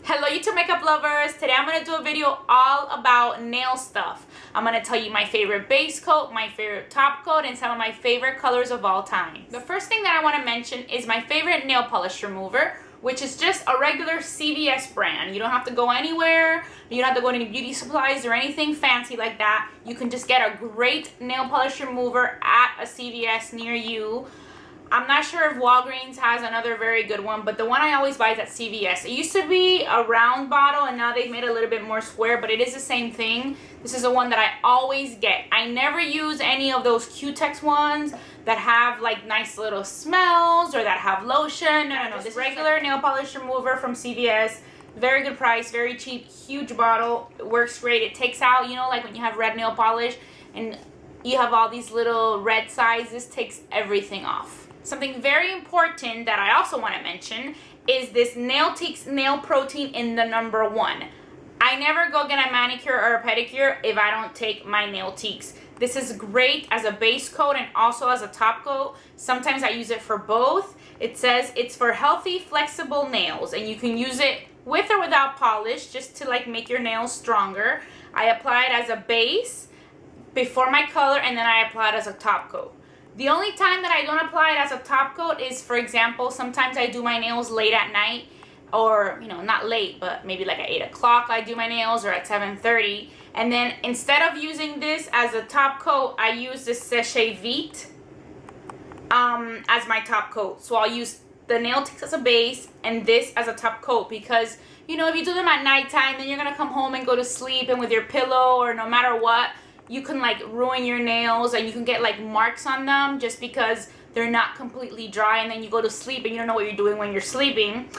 Hello YouTube makeup lovers. Today I'm going to do a video all about nail stuff. I'm going to tell you my favorite base coat, my favorite top coat, and some of my favorite colors of all time. The first thing that I want to mention is my favorite nail polish remover, which is just a regular CVS brand. You don't have to go anywhere. You don't have to go to any beauty supplies or anything fancy like that. You can just get a great nail polish remover at a CVS near you. I'm not sure if Walgreens has another very good one, but the one I always buy is at CVS. It used to be a round bottle, and now they've made it a little bit more square, but it is the same thing. This is the one that I always get. I never use any of those Q-Tex ones that have like nice little smells or that have lotion. No. This regular nail polish remover from CVS. Very good price, very cheap, huge bottle. It works great. It takes out, you know, like when you have red nail polish and you have all these little red sides, this takes everything off. Something very important that I also want to mention is this Nailtiques Nail Protein in the #1. I never go get a manicure or a pedicure if I don't take my Nailtiques. This is great as a base coat and also as a top coat. Sometimes I use it for both. It says it's for healthy, flexible nails, and you can use it with or without polish just to like make your nails stronger. I apply it as a base before my color, and then I apply it as a top coat. The only time that I don't apply it as a top coat is, for example, sometimes I do my nails late at night, or, you know, not late, but maybe like at 8 o'clock I do my nails, or at 7:30. And then instead of using this as a top coat, I use the Seche Vite as my top coat. So I'll use the Nailtiques as a base and this as a top coat, because, you know, if you do them at nighttime, then you're going to come home and go to sleep, and with your pillow or no matter what, you can like ruin your nails, and you can get like marks on them just because they're not completely dry, and then you go to sleep and you don't know what you're doing when you're sleeping.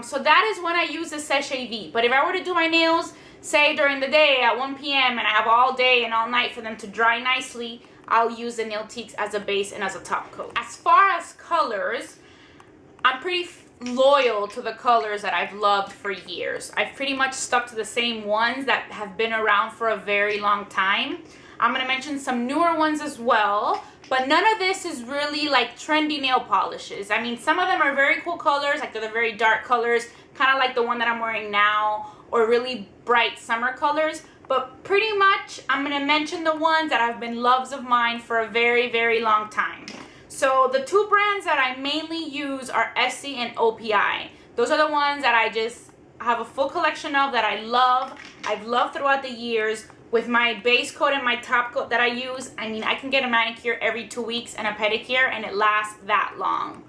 So that is when I use the Seche Vite. But if I were to do my nails, say during the day at 1 p.m. and I have all day and all night for them to dry nicely, I'll use the Nailtiques as a base and as a top coat. As far as colors, I'm pretty loyal to the colors that I've loved for years. I've pretty much stuck to the same ones that have been around for a very long time. I'm going to mention some newer ones as well, but none of this is really like trendy nail polishes. I mean, some of them are very cool colors, like they're the very dark colors, kind of like the one that I'm wearing now, or really bright summer colors. But pretty much I'm going to mention the ones that have been loves of mine for a very, very long time. So the two brands that I mainly use are Essie and OPI. Those are the ones that I just have a full collection of that I love. I've loved throughout the years. With my base coat and my top coat that I use, I mean, I can get a manicure every 2 weeks and a pedicure, and it lasts that long.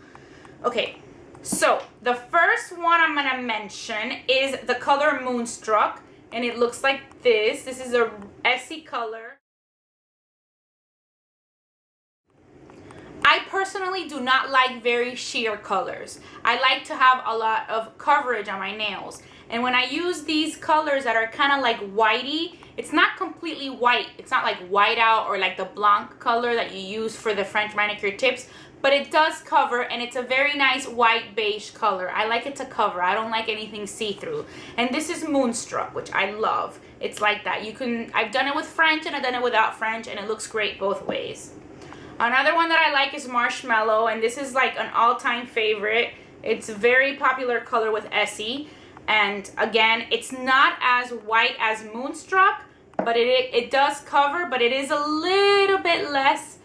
Okay, so the first one I'm going to mention is the color Moonstruck, and it looks like this. This is a Essie color. I personally do not like very sheer colors. I like to have a lot of coverage on my nails. And when I use these colors that are kind of like whitey, it's not completely white. It's not like white out or like the blanc color that you use for the French manicure tips, but it does cover, and it's a very nice white beige color. I like it to cover. I don't like anything see-through. And this is Moonstruck, which I love. It's like that. I've done it with French and I've done it without French, and it looks great both ways. Another one that I like is Marshmallow, and this is like an all-time favorite. It's a very popular color with Essie, and again, it's not as white as Moonstruck, but it does cover, but it is a little bit less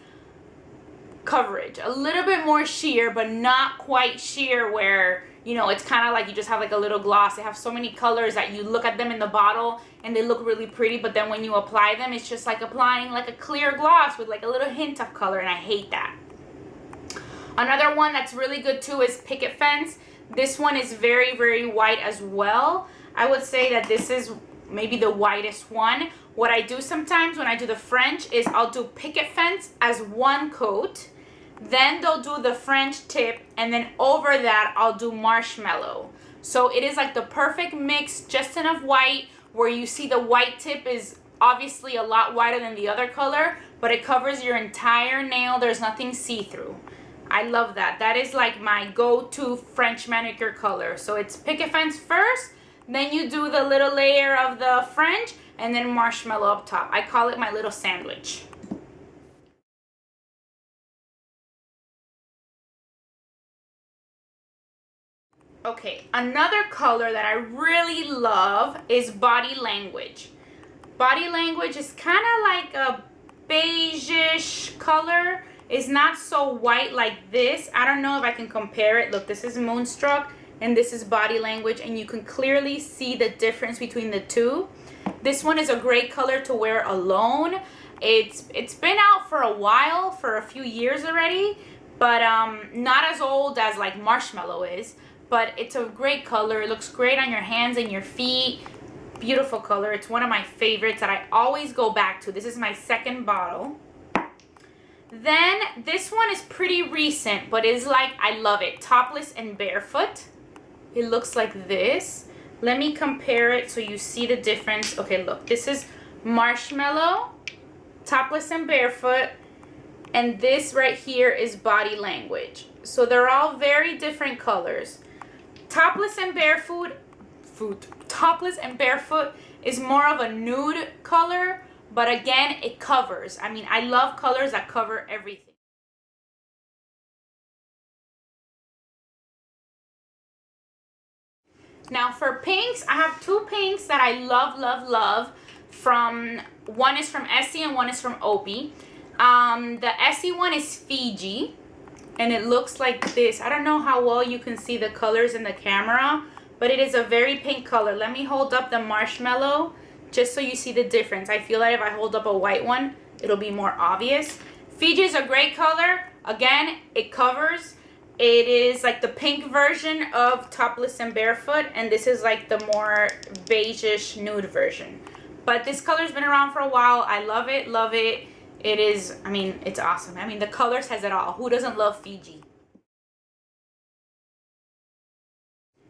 coverage, a little bit more sheer, but not quite sheer where, you know, it's kind of like you just have like a little gloss. They have so many colors that you look at them in the bottle and they look really pretty, but then when you apply them, it's just like applying like a clear gloss with like a little hint of color, and I hate that. Another one that's really good too is Picket Fence. This one is very, very white as well. I would say that this is maybe the whitest one. What I do sometimes when I do the French is I'll do Picket Fence as one coat, then they'll do the French tip, and then over that I'll do Marshmallow. So it is like the perfect mix, just enough white where you see the white tip is obviously a lot whiter than the other color, but it covers your entire nail. There's nothing see-through. I love that. That is like my go-to French manicure color. So it's Picket Fence first, then you do the little layer of the French, and then Marshmallow up top. I call it my little sandwich. Okay, another color that I really love is Body Language. Body Language is kind of like a beige-ish color. It's not so white like this. I don't know if I can compare it. Look, this is Moonstruck and this is Body Language, and you can clearly see the difference between the two. This one is a great color to wear alone. It's been out for a while, for a few years already, but not as old as like Marshmallow is. But it's a great color. It looks great on your hands and your feet. Beautiful color. It's one of my favorites that I always go back to. This is my second bottle. Then this one is pretty recent, but it's like, I love it. Topless and Barefoot. It looks like this. Let me compare it so you see the difference. Okay, look. This is Marshmallow, Topless and Barefoot, and this right here is Body Language. So they're all very different colors. Topless and Barefoot is more of a nude color, but again, it covers. I mean, I love colors that cover everything. Now for pinks, I have two pinks that I love, love, love. One is from Essie and one is from OPI. The Essie one is Fiji, and it looks like this. I don't know how well you can see the colors in the camera, but it is a very pink color. Let me hold up the Marshmallow just so you see the difference. I feel like if I hold up a white one, it'll be more obvious. Fiji is a great color. Again, it covers. It is like the pink version of Topless and Barefoot, and this is like the more beige-ish nude version. But this color's been around for a while. I love it, love it. It is, I mean, it's awesome. I mean, the color says it all. Who doesn't love Fiji?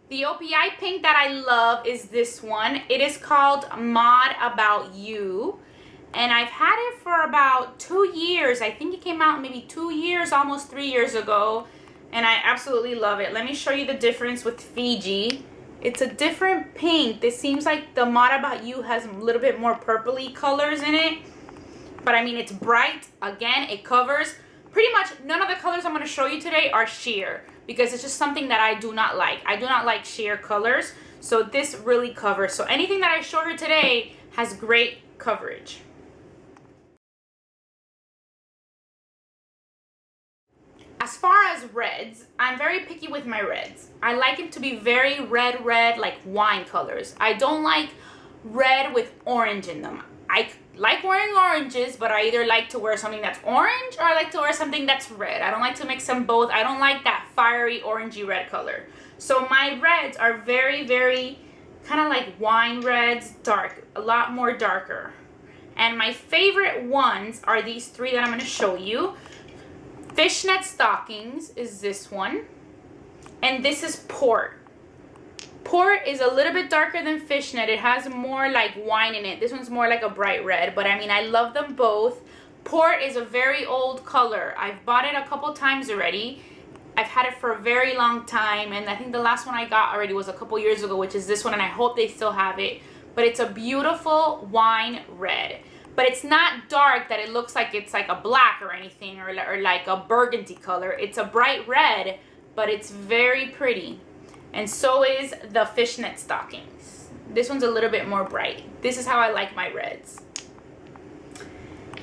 The OPI pink that I love is this one. It is called Mod About You. And I've had it for about 2 years. I think it came out maybe 2 years, almost 3 years ago. And I absolutely love it. Let me show you the difference with Fiji. It's a different pink. This seems like the Mod About You has a little bit more purpley colors in it. But I mean, it's bright. Again, it covers. Pretty much none of the colors I'm going to show you today are sheer, because it's just something that I do not like. I do not like sheer colors. So this really covers. So anything that I show her today has great coverage. As far as reds, I'm very picky with my reds. I like it to be very red, like wine colors. I don't like red with orange in them. I like wearing oranges, but I either like to wear something that's orange or I like to wear something that's red. I don't like to mix them both. I don't like that fiery orangey red color. So my reds are very, very kind of like wine reds, dark, a lot more darker. And my favorite ones are these three that I'm going to show you. Fishnet Stockings is this one. And this is Port. Port is a little bit darker than Fishnet. It has more like wine in it. This one's more like a bright red, but I mean, I love them both. Port is a very old color. I've bought it a couple times already. I've had it for a very long time, and I think the last one I got already was a couple years ago, which is this one, and I hope they still have it. But it's a beautiful wine red. But it's not dark that it looks like it's like a black or anything, or like a burgundy color. It's a bright red, but it's very pretty. And so is the Fishnet Stockings. This one's a little bit more bright. This is how I like my reds.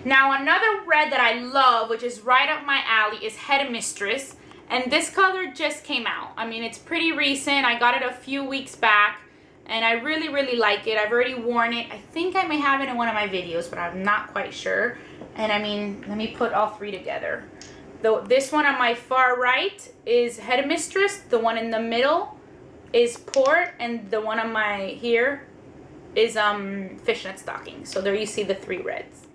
Now another red that I love, which is right up my alley, is Mistress. And this color just came out. I mean, it's pretty recent. I got it a few weeks back. And I really, really like it. I've already worn it. I think I may have it in one of my videos, but I'm not quite sure. And I mean, let me put all three together. This one on my far right is Mistress. The one in the middle is Port, and the one on my here is Fishnet Stocking. So there you see the three reds.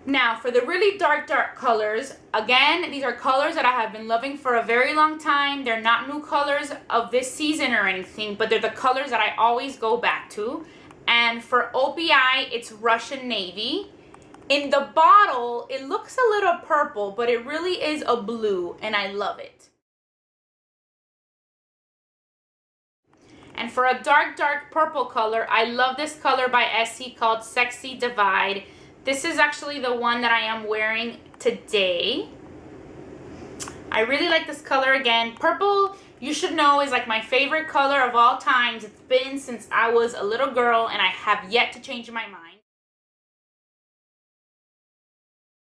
Now for the really dark colors, again, these are colors that I have been loving for a very long time. They're not new colors of this season or anything, but they're the colors that I always go back to. And for OPI, it's Russian Navy. In the bottle, it looks a little purple, but it really is a blue, and I love it. And for a dark purple color, I love this color by Essie called Seche Vite. This is actually the one that I am wearing today. I really like this color again. Purple, you should know, is like my favorite color of all times. It's been since I was a little girl and I have yet to change my mind.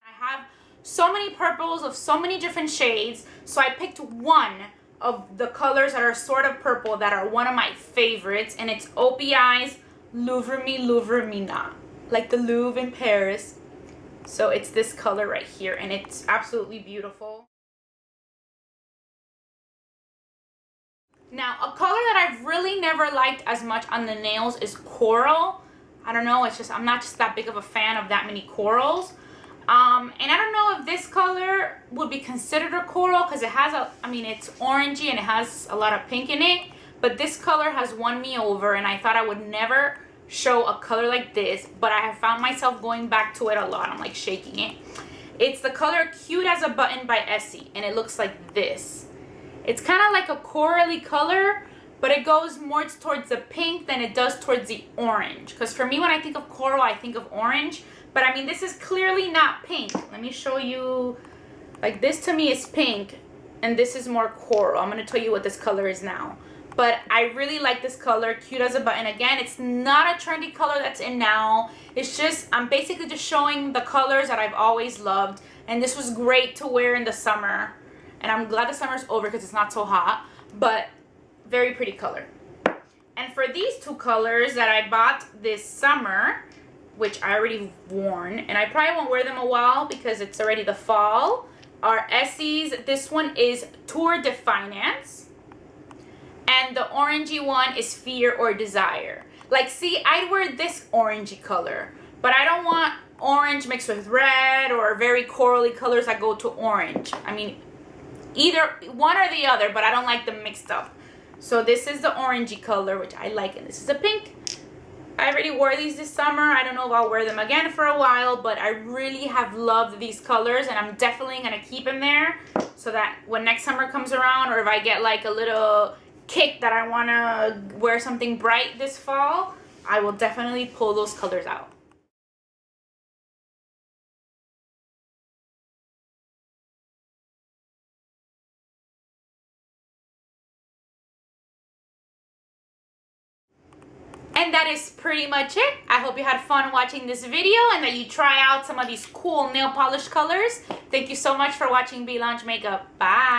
I have so many purples of so many different shades, so I picked one of the colors that are sort of purple that are one of my favorites, and it's OPI's Louvre Me Not, like the Louvre in Paris. So it's this color right here, and it's absolutely beautiful. Now, a color that I've really never liked as much on the nails is coral. I don't know, it's just, I'm not just that big of a fan of that many corals. And I don't know if this color would be considered a coral because it has a, I mean, it's orangey and it has a lot of pink in it. But this color has won me over, and I thought I would never show a color like this, but I have found myself going back to it a lot. I'm like shaking it. It's the color Cute as a Button by Essie, and it looks like this. It's kind of like a corally color, but it goes more towards the pink than it does towards the orange. Because for me, when I think of coral, I think of orange. But I mean, this is clearly not pink. Let me show you. Like, this to me is pink, and this is more coral. I'm going to tell you what this color is now. But I really like this color, Cute as a Button. Again, it's not a trendy color that's in now. It's just, I'm basically just showing the colors that I've always loved. And this was great to wear in the summer. And I'm glad the summer's over because it's not so hot. But very pretty color. And for these two colors that I bought this summer, which I already worn, and I probably won't wear them a while because it's already the fall, are Essie's. This one is Tour de Finance, and the orangey one is Fear or Desire. Like, see, I'd wear this orangey color, but I don't want orange mixed with red or very corally colors that go to orange. I mean, either one or the other, but I don't like them mixed up. So this is the orangey color, which I like, and this is a pink. I already wore these this summer. I don't know if I'll wear them again for a while, but I really have loved these colors, and I'm definitely going to keep them there so that when next summer comes around, or if I get like a little kick that I want to wear something bright this fall, I will definitely pull those colors out. And that is pretty much it. I hope you had fun watching this video and that you try out some of these cool nail polish colors. Thank you so much for watching Be Lounge Makeup. Bye.